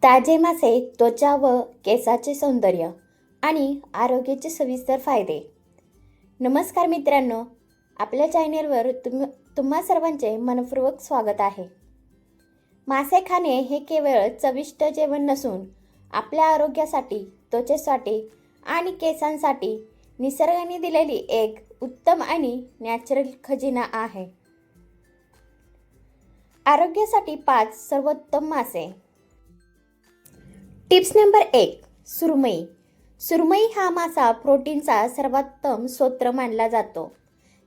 ताजे मासे त्वचा व केसाचे सौंदर्य आणि आरोग्याचे सविस्तर फायदे. नमस्कार मित्रांनो, आपल्या चॅनेलवर तुम्हा सर्वांचे मनपूर्वक स्वागत आहे. मासे खाणे हे केवळ चविष्ट जेवण नसून आपल्या आरोग्यासाठी, त्वचेसाठी आणि केसांसाठी निसर्गाने दिलेली एक उत्तम आणि नॅचरल खजिना आहे. आरोग्यासाठी 5 सर्वोत्तम मासे. Tips number 1. सुरमई. सुरमई हा मासा प्रोटीनचा सर्वोत्तम स्रोत मानला जातो.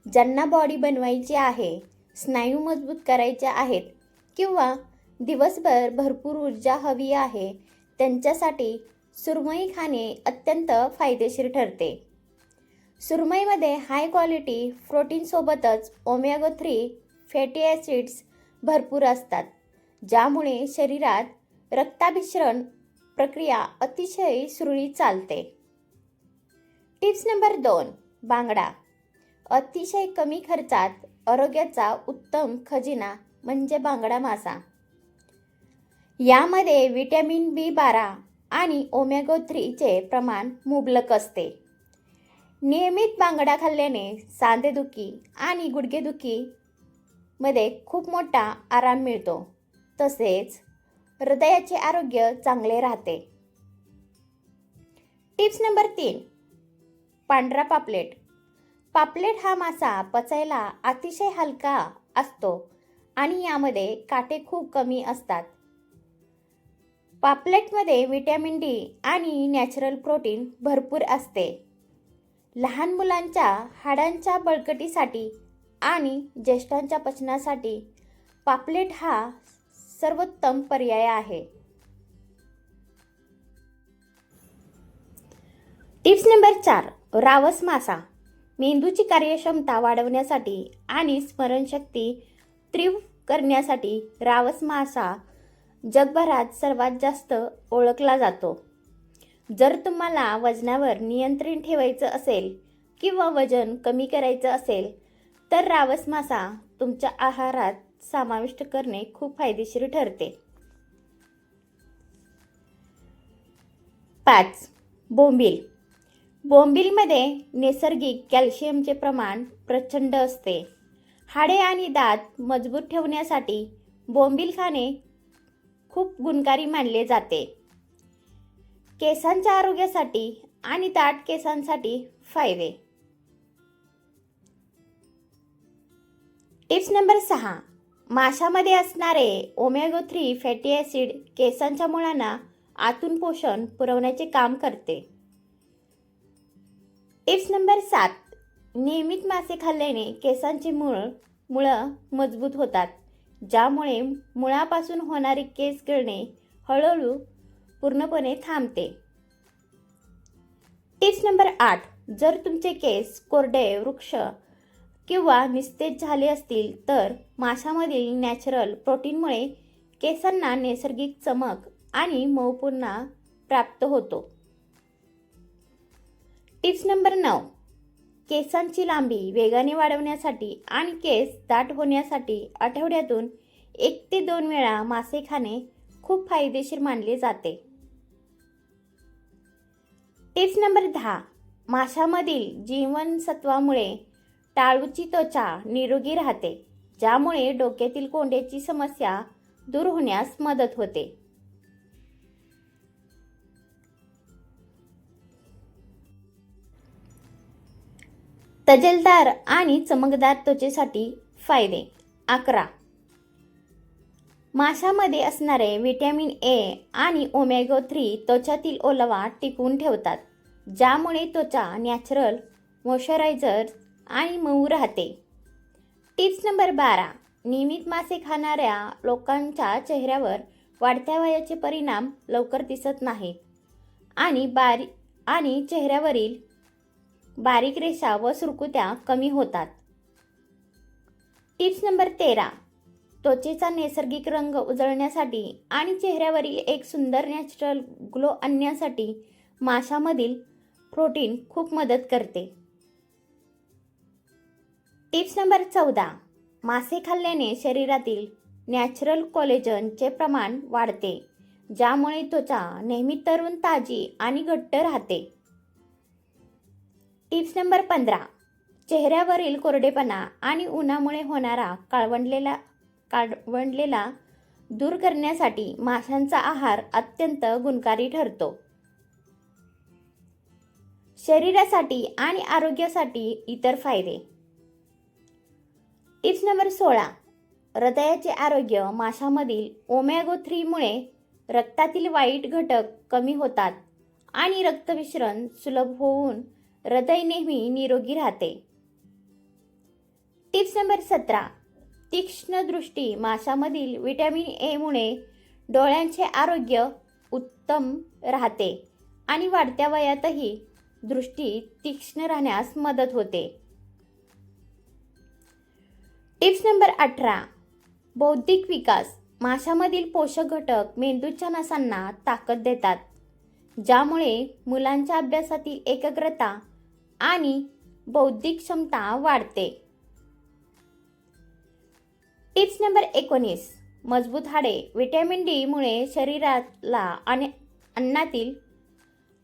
ज्यांना बॉडी बनवायची आहे, स्नायू मजबूत करायचे आहेत किंवा दिवसभर भरपूर ऊर्जा हवी आहे, त्यांच्यासाठी सुरमई खाणे अत्यंत फायदेशीर ठरते. सुरमईमध्ये हाय क्वालिटी प्रोटीनसोबतच ओमेगा 3 फॅटी ॲसिड्स भरपूर असतात, ज्यामुळे शरीरात रक्ताभिसरण प्रक्रिया अतिशय सुरळीत चालते. Tips number 2. बांगडा. अतिशय कमी खर्चात आरोग्याचा उत्तम खजिना म्हणजे बांगडा मासा. यामध्ये व्हिटॅमिन B12 आणि ओमेगा 3 चे प्रमाण मुबलक असते. नियमित बांगडा खाल्ल्याने सांधेदुखी आणि गुडघेदुखी मध्ये खूप मोठा आराम मिळतो, तसेच हृदयाचे आरोग्य चांगले राहते. Tips number 3. पांढरा पापलेट. पापलेट हा मासा पचायला अतिशय हलका असतो आणि यामध्ये काटे खूप कमी असतात. पापलेटमध्ये व्हिटॅमिन D आणि नॅचरल प्रोटीन भरपूर असते. लहान मुलांच्या हाडांच्या बळकटीसाठी आणि ज्येष्ठांच्या पचनासाठी पापलेट हा सर्वोत्तम पर्याय आहे. Tips number 4. रावस मासा. मेंदूची कार्यक्षमता वाढवण्यासाठी आणि स्मरणशक्ती तीव्र करण्यासाठी रावस मासा जगभरात सर्वात जास्त ओळखला जातो. जर तुम्हाला वजनावर नियंत्रण ठेवायचं असेल किंवा वजन कमी करायचं असेल, तर रावस मासा तुमच्या आहारात समाविष्ट करणे खूप फायदेशीर ठरते. 5. बोंबील. बोंबीलमध्ये नैसर्गिक कॅल्शियमचे प्रमाण प्रचंड असते. हाडे आणि दात मजबूत ठेवण्यासाठी बोंबील खाणे खूप गुणकारी मानले जाते. केसांच्या आरोग्यासाठी आणि दाट केसांसाठी फायदे. Tips number 6. माशामध्ये असणारे ओमेगा 3 फॅटी ॲसिड केसांच्या मुळांना आतून पोषण पुरवण्याचे काम करते. Tips number 7. नियमित मासे खाल्ल्याने केसांची मुळं मजबूत होतात, ज्यामुळे मुळापासून होणारी केस गळणे हळूहळू पूर्णपणे थांबते. Tips number 8. जर तुमचे केस कोरडे, वृक्ष किंवा निस्तेज झाले असतील, तर माशामधील नॅचरल प्रोटीनमुळे केसांना नैसर्गिक चमक आणि मऊपणा प्राप्त होतो. Tips number 9. केसांची लांबी वेगाने वाढवण्यासाठी आणि केस दाट होण्यासाठी आठवड्यातून 1 ते 2 वेळा मासे खाणे खूप फायदेशीर मानले जाते. Tips number 10. माशामधील जीवनसत्वामुळे टाळूची त्वचा निरोगी राहते, ज्यामुळे डोक्यातील कोंड्याची समस्या दूर होण्यास मदत होते. तजेलदार आणि चमकदार त्वचेसाठी फायदे. 11. माशामध्ये असणारे व्हिटॅमिन A आणि ओमेगा 3 त्वचातील ओलावा टिकवून ठेवतात, ज्यामुळे त्वचा नॅचरल मॉइश्चरायझर आणि मऊ राहते. Tips number 12. नियमित मासे खाणाऱ्या लोकांच्या चेहऱ्यावर वाढत्या वयाचे परिणाम लवकर दिसत नाहीत आणि चेहऱ्यावरील बारीक रेषा व सुरकुत्या कमी होतात. Tips number 13. त्वचेचा नैसर्गिक रंग उजळण्यासाठी आणि चेहऱ्यावरील एक सुंदर नॅचरल ग्लो आणण्यासाठी माशामधील प्रोटीन खूप मदत करते. Tips number 14. मासे खाल्ल्याने शरीरातील नॅचरल कोलेजनचे प्रमाण वाढते, ज्यामुळे त्वचा नेहमी तरुण, ताजी आणि घट्ट राहते. Tips number 15. चेहऱ्यावरील कोरडेपणा आणि उन्हामुळे होणारा काळवंडलेला दूर करण्यासाठी माशांचा आहार अत्यंत गुणकारी ठरतो. शरीरासाठी आणि आरोग्यासाठी इतर फायदे. Tips number 16. हृदयाचे आरोग्य. माशांमधील ओमेगा 3 मुळे रक्तातील वाईट घटक कमी होतात आणि रक्तविसरण सुलभ होऊन हृदय नेहमी निरोगी राहते. Tips number 17. तीक्ष्ण दृष्टी. माशांमधील व्हिटॅमिन ए मुळे डोळ्यांचे आरोग्य उत्तम राहते आणि वाढत्या वयातही दृष्टी तीक्ष्ण राहण्यास मदत होते. Tips number 18. बौद्धिक विकास. माशांमधील पोषक घटक मेंदूच्या नसांना ताकद देतात, ज्यामुळे मुलांच्या अभ्यासातील एकाग्रता आणि बौद्धिक क्षमता वाढते. Tips number 19. मजबूत हाडे. व्हिटॅमिन डी मुळे शरीराला आणि अन्नातील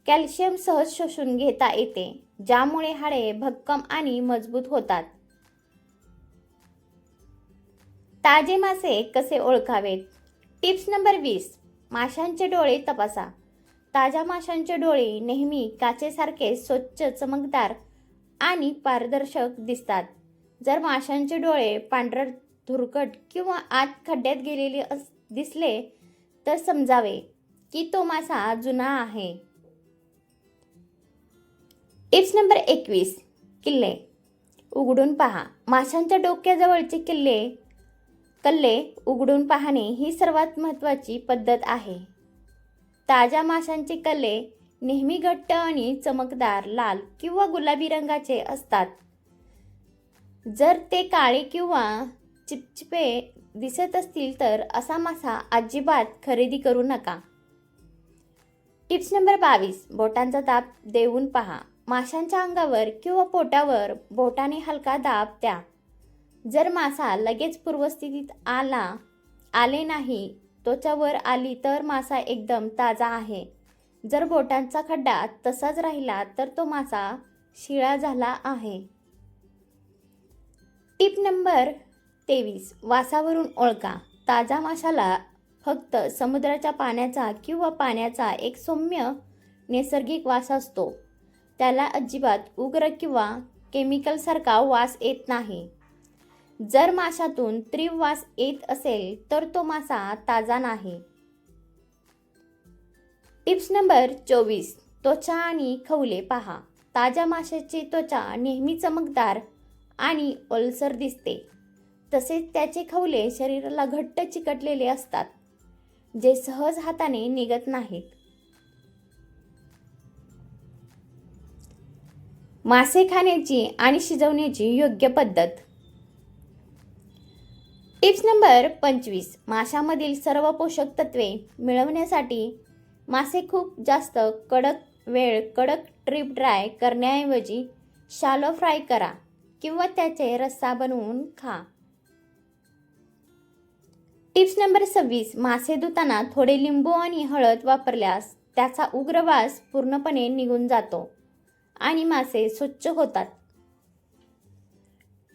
कॅल्शियम सहज शोषून घेता येते, ज्यामुळे हाडे भक्कम आणि मजबूत होतात. ताजे मासे कसे ओळखावेत? Tips number 20. माशांचे डोळे तपासा. ताज्या माशांचे डोळे नेहमी काचेसारखे स्वच्छ, चमकदार आणि पारदर्शक दिसतात. जर माशांचे डोळे पांढरट, धुरकट किंवा आत खड्ड्यात गेलेले दिसले तर समजावे की तो मासा जुना आहे. Tips number 21. किल्ले उघडून पहा. माशांच्या डोक्याजवळचे कल्ले उघडून पाहणे ही सर्वात महत्त्वाची पद्धत आहे. ताज्या माशांचे कल्ले नेहमी घट्ट आणि चमकदार लाल किंवा गुलाबी रंगाचे असतात. जर ते काळे किंवा चिपचिपे दिसत असतील तर असा मासा अजिबात खरेदी करू नका. Tips number 22. बोटांचा दाब देऊन पहा. माशांच्या अंगावर किंवा पोटावर बोटाने हलका दाब द्या. जर मासा लगेच पूर्वस्थितीत आले नाही, त्वचा वर आली तर मासा एकदम ताजा आहे. जर बोटांचा खड्डा तसाच राहिला तर तो मासा शिळा झाला आहे. Tip number 23. वासावरून ओळखा. ताजा माशाला फक्त समुद्राच्या पाण्याचा किंवा पाण्याचा एक सौम्य नैसर्गिक वास असतो. त्याला अजिबात उग्र किंवा केमिकलसारखा वास येत नाही. जर माशातून तीव्र वास येत असेल तर तो मासा ताजा नाही. Tips number 24. त्वचा आणि खवले पहा. ताज्या माशाची त्वचा नेहमी चमकदार आणि ओलसर दिसते. तसेच त्याचे खवले शरीराला घट्ट चिकटलेले असतात, जे सहज हाताने निघत नाहीत. मासे खाण्याची आणि शिजवण्याची योग्य पद्धत. Tips number 25. माशांमधील सर्व पोषक तत्वे मिळवण्यासाठी मासे खूप जास्त कडक ट्रीप ड्राय करण्याऐवजी शॅलो फ्राय करा किंवा त्याचे रस्सा बनवून खा. Tips number 26. मासे धुताना थोडे लिंबू आणि हळद वापरल्यास त्याचा उग्र वास पूर्णपणे निघून जातो आणि मासे स्वच्छ होतात.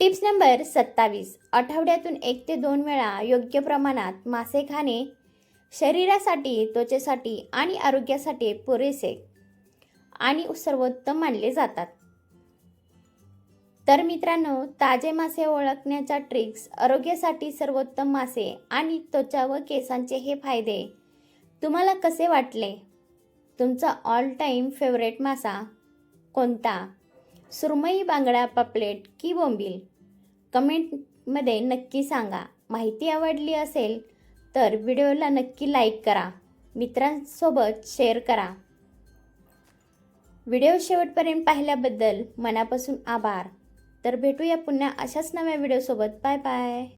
Tips number 27. आठवड्यातून 1 ते 2 वेळा योग्य प्रमाणात मासे खाणे शरीरासाठी, त्वचेसाठी आणि आरोग्यासाठी पुरेसे आणि सर्वोत्तम मानले जातात. तर मित्रांनो, ताजे मासे ओळखण्याच्या ट्रिक्स, आरोग्यासाठी सर्वोत्तम मासे आणि त्वचा व केसांचे हे फायदे तुम्हाला कसे वाटले? तुमचा ऑल टाईम फेवरेट मासा कोणता? सुरमई, बांगडा, पापलेट की बोंबील? कमेंटमध्ये नक्की सांगा. माहिती आवडली असेल तर व्हिडिओला नक्की लाईक करा, मित्रांसोबत शेअर करा. व्हिडिओ शेवटपर्यंत पाहिल्याबद्दल मनापासून आभार. तर भेटूया पुन्हा अशाच नव्या व्हिडिओसोबत. Bye bye.